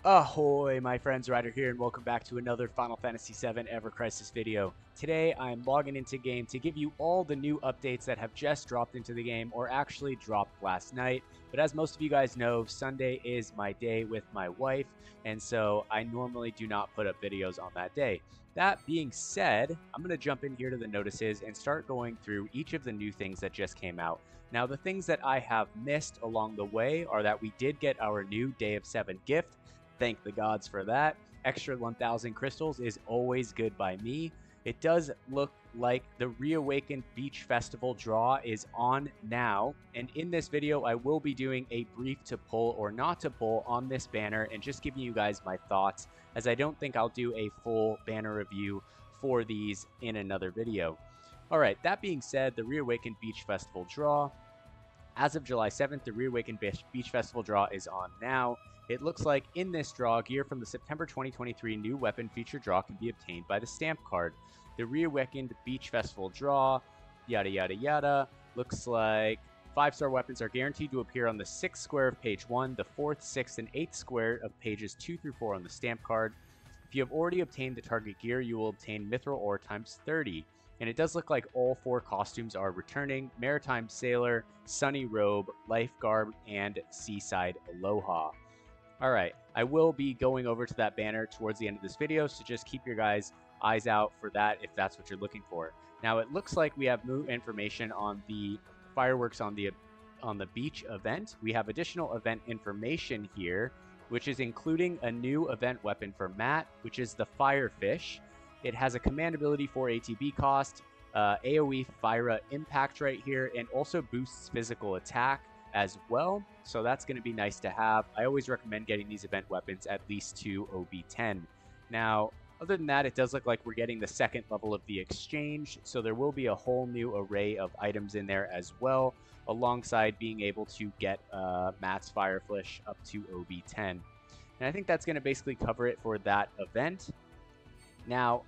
Ahoy, my friends, Ryder here, and welcome back to another Final Fantasy VII Ever Crisis video. Today, I'm logging into game to give you all the new updates that have just dropped into the game, or actually dropped last night. But as most of you guys know, Sunday is my day with my wife, and so I normally do not put up videos on that day. That being said, I'm going to jump in here to the notices and start going through each of the new things that just came out. Now, the things that I have missed along the way are that we did get our new Day of 7 gift. Thank the gods for that. Extra 1,000 crystals is always good by me. It does look like the Reawakened Beach Festival draw is on now, and in this video I will be doing a brief to pull or not to pull on this banner and just giving you guys my thoughts, as I don't think I'll do a full banner review for these in another video. Alright, that being said, the Reawakened Beach Festival draw, as of July 7th, the Reawakened Beach Festival draw is on now. It looks like in this draw, gear from the September 2023 new weapon feature draw can be obtained by the stamp card. The Reawakened Beach Festival draw, yada yada yada, looks like 5-star weapons are guaranteed to appear on the 6th square of page 1, the 4th, 6th, and 8th square of pages 2 through 4 on the stamp card. If you have already obtained the target gear, you will obtain Mithril Ore times 30. And it does look like all 4 costumes are returning: Maritime Sailor, Sunny Robe, Life Garb, and Seaside Aloha. Alright, I will be going over to that banner towards the end of this video, so just keep your guys' eyes out for that if that's what you're looking for. Now, it looks like we have new information on the fireworks on the beach event. We have additional event information here, which is including a new event weapon for Matt, which is the Firefish. It has a command ability for ATB cost, AoE Fire impact right here, and also boosts physical attack as well, so that's going to be nice to have. I always recommend getting these event weapons at least to OB10. Now, other than that, it does look like we're getting the 2nd level of the exchange, so there will be a whole new array of items in there as well, alongside being able to get Matt's Firefish up to OB10. And I think that's going to basically cover it for that event. Now,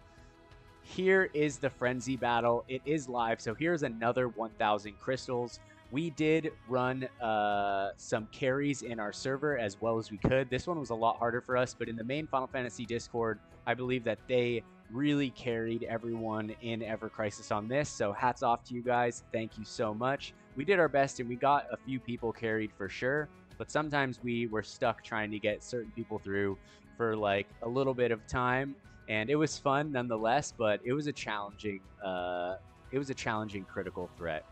here is the Frenzy battle. It is live, so here's another 1,000 crystals. We did run some carries in our server as well as we could. This one was a lot harder for us, but in the main Final Fantasy Discord, I believe that they really carried everyone in Ever Crisis on this, so hats off to you guys. Thank you so much. We did our best and we got a few people carried for sure, but sometimes we were stuck trying to get certain people through for like a little bit of time, and it was fun nonetheless, but it was a challenging critical threat.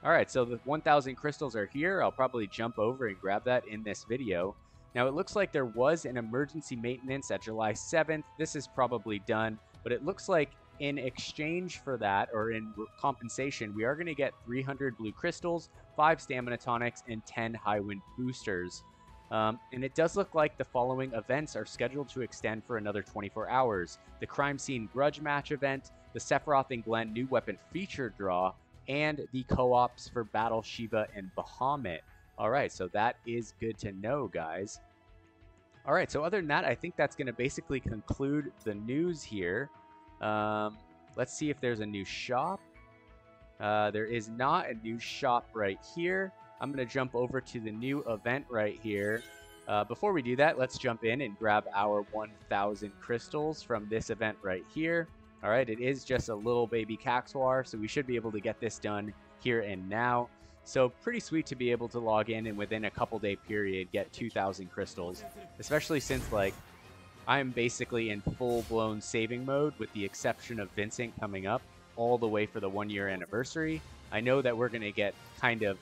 Alright, so the 1,000 crystals are here. I'll probably jump over and grab that in this video. Now, it looks like there was an emergency maintenance at July 7th. This is probably done, but it looks like in exchange for that, or in compensation, we are going to get 300 blue crystals, 5 stamina tonics, and 10 high wind boosters. And it does look like the following events are scheduled to extend for another 24 hours. The Crime Scene Grudge Match event, the Sephiroth and Glenn new weapon feature draw, and the co-ops for Battle Shiva and Bahamut. Alright, so that is good to know, guys. Alright, so other than that, I think that's going to basically conclude the news here. Let's see if there's a new shop. There is not a new shop right here. I'm going to jump over to the new event right here. Before we do that, let's jump in and grab our 1,000 crystals from this event right here. Alright, it is just a little baby Caxwar, so we should be able to get this done here and now. So pretty sweet to be able to log in and within a couple day period get 2,000 crystals, especially since like I'm basically in full-blown saving mode with the exception of Vincent coming up all the way for the 1-year anniversary. I know that we're going to get kind of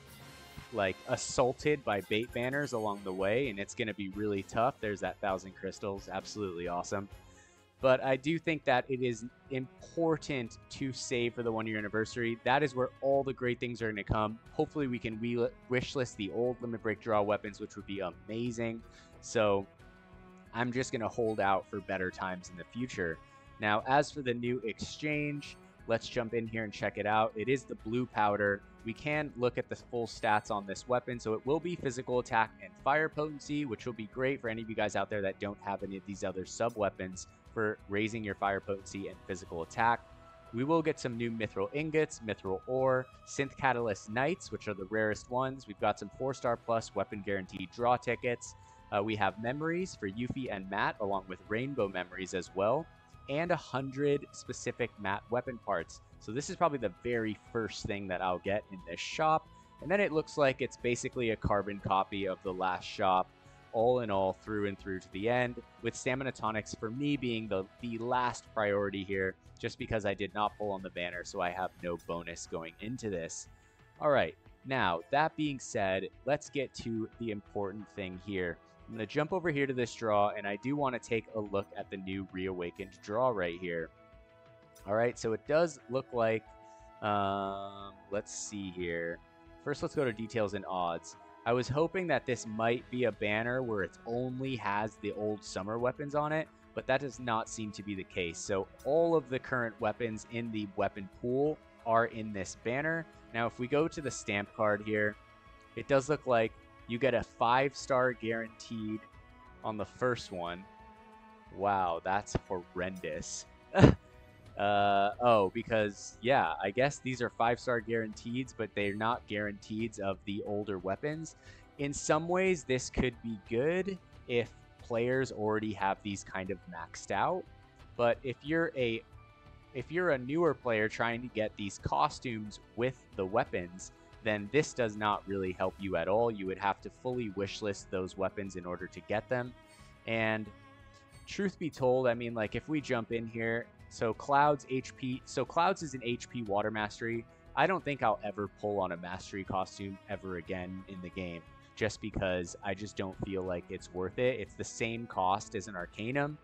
like assaulted by bait banners along the way, and it's going to be really tough. There's that 1,000 crystals, absolutely awesome. But I do think that it is important to save for the 1-year anniversary. That is where all the great things are going to come. Hopefully we can wishlist the old Limit Break Draw weapons, which would be amazing. So I'm just going to hold out for better times in the future. Now, as for the new exchange, let's jump in here and check it out. It is the blue powder. We can look at the full stats on this weapon. So it will be physical attack and fire potency, which will be great for any of you guys out there that don't have any of these other sub weapons for raising your fire potency and physical attack. We will get some new mithril ingots, mithril ore, synth catalyst knights, which are the rarest ones. We've got some 4-star plus weapon guaranteed draw tickets. We have memories for Yuffie and Matt, along with rainbow memories as well, and 100 specific Matt weapon parts. So this is probably the very first thing that I'll get in this shop. And then it looks like it's basically a carbon copy of the last shop, all in all, through and through to the end, with stamina tonics for me being the last priority here, just because I did not pull on the banner, so I have no bonus going into this. All right, now, that being said, let's get to the important thing here. I'm going to jump over here to this draw, and I do want to take a look at the new Reawakened draw right here. All right, so it does look like, let's see here. First, let's go to details and odds. I was hoping that this might be a banner where it only has the old summer weapons on it, but that does not seem to be the case. So all of the current weapons in the weapon pool are in this banner. Now, if we go to the stamp card here, it does look like you get a 5-star guaranteed on the first one. Wow, that's horrendous. Oh, because, yeah, I guess these are 5-star guaranteeds, but they're not guaranteeds of the older weapons. In some ways, this could be good if players already have these kind of maxed out. But if you're a newer player trying to get these costumes with the weapons, then this does not really help you at all. You would have to fully wishlist those weapons in order to get them. And truth be told, I mean, like, if we jump in here, so Cloud's HP, so Cloud's is an HP water mastery. I don't think I'll ever pull on a mastery costume ever again in the game, just because I just don't feel like it's worth it. It's the same cost as an Arcanum,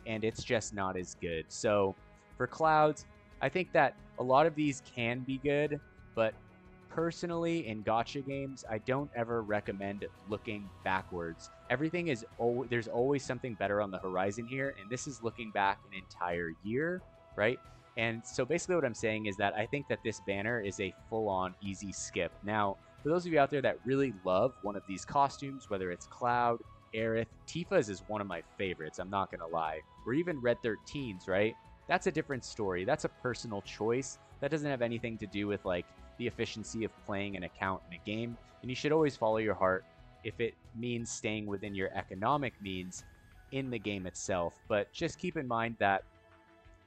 and it's just not as good. So for Clouds, I think that a lot of these can be good, but personally, in gacha games, I don't ever recommend looking backwards. Everything is there's always something better on the horizon here, and this is looking back an entire year, right? And so basically what I'm saying is that I think that this banner is a full-on easy skip. Now, for those of you out there that really love one of these costumes, whether it's Cloud, Aerith, Tifa's is one of my favorites, I'm not gonna lie, or even Red 13's, right? That's a different story. That's a personal choice. That doesn't have anything to do with, like, the efficiency of playing an account in a game, and you should always follow your heart if it means staying within your economic means in the game itself. But just keep in mind that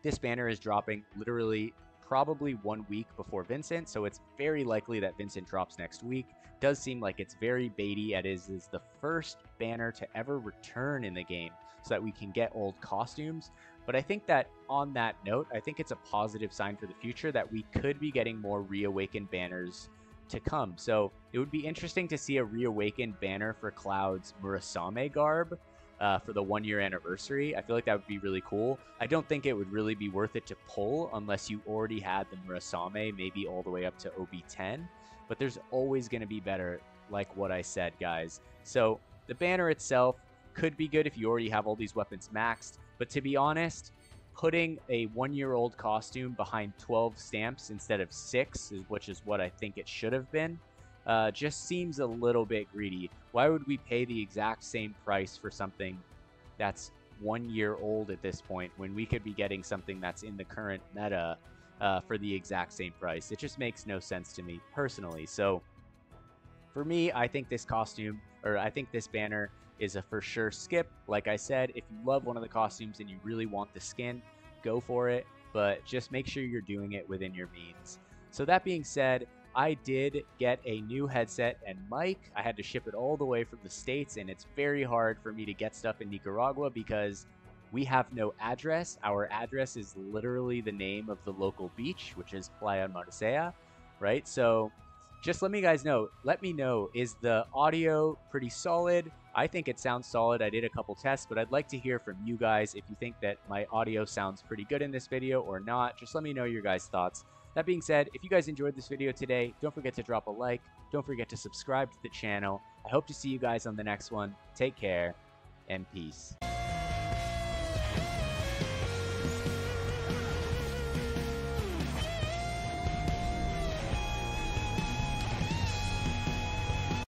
this banner is dropping literally probably 1 week before Vincent, so it's very likely that Vincent drops next week. Does seem like it's very baity. It is the first banner to ever return in the game so that we can get old costumes. But I think that on that note, I think it's a positive sign for the future that we could be getting more Reawakened banners to come. So it would be interesting to see a Reawakened banner for Cloud's Murasame garb for the 1-year anniversary. I feel like that would be really cool. I don't think it would really be worth it to pull unless you already had the Murasame, maybe all the way up to OB10. But there's always going to be better, like what I said, guys. So the banner itself could be good if you already have all these weapons maxed. But to be honest, putting a 1-year-old costume behind 12 stamps instead of 6, which is what I think it should have been, just seems a little bit greedy. Why would we pay the exact same price for something that's 1 year old at this point when we could be getting something that's in the current meta for the exact same price? It just makes no sense to me personally. So for me, I think this costume, or I think this banner, is a for sure skip. Like I said, if you love one of the costumes and you really want the skin, go for it, but just make sure you're doing it within your means. So that being said, I did get a new headset and mic. I had to ship it all the way from the States, and it's very hard for me to get stuff in Nicaragua because we have no address. Our address is literally the name of the local beach, which is Playa Marcea, right? So just let me know, is the audio pretty solid? I think it sounds solid. I did a couple tests, but I'd like to hear from you guys if you think that my audio sounds pretty good in this video or not. Just let me know your guys' thoughts. That being said, if you guys enjoyed this video today, don't forget to drop a like. Don't forget to subscribe to the channel. I hope to see you guys on the next one. Take care and peace.